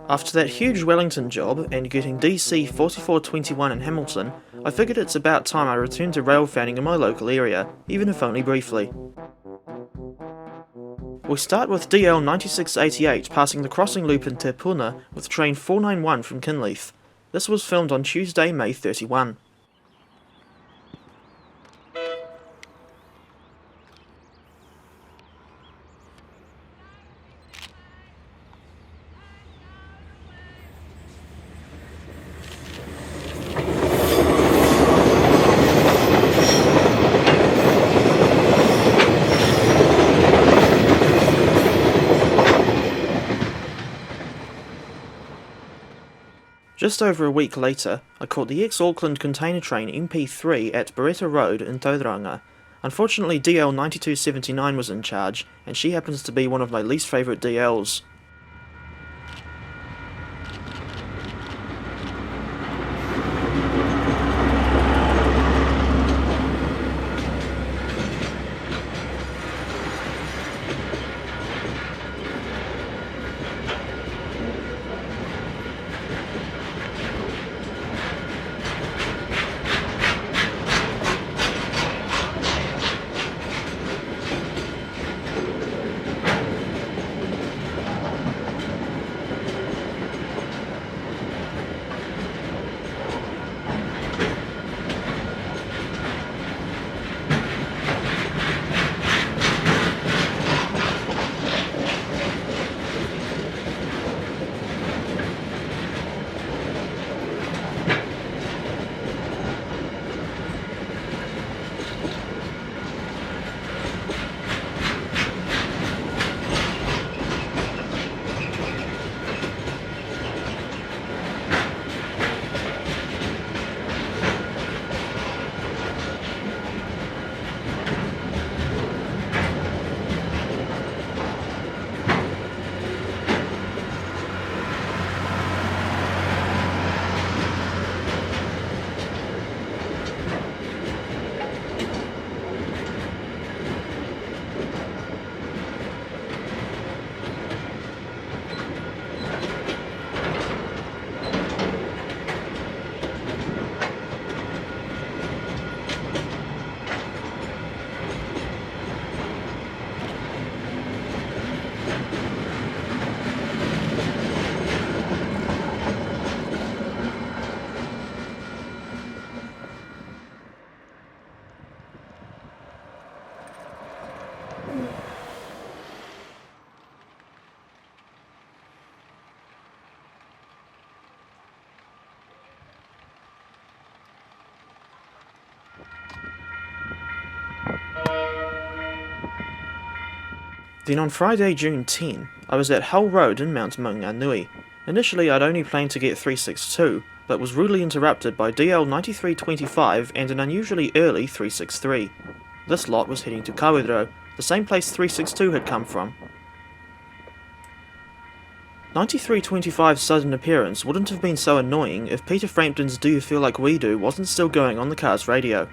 After that huge Wellington job and getting DC 4421 in Hamilton, I figured it's about time I returned to rail fanning in my local area, even if only briefly. We start with DL 9688 passing the crossing loop in Te Puna with train 491 from Kinleith. This was filmed on Tuesday, May 31. Just over a week later, I caught the ex-Auckland container train MP3 at Beretta Road in Tauranga. Unfortunately DL 9279 was in charge, and she happens to be one of my least favourite DLs. Then on Friday, June 10, I was at Hull Road in Mount Maunganui. Initially I'd only planned to get 362, but was rudely interrupted by DL 9325 and an unusually early 363. This lot was heading to KiwiRail, the same place 362 had come from. 9325's sudden appearance wouldn't have been so annoying if Peter Frampton's Do You Feel Like We Do wasn't still going on the car's radio.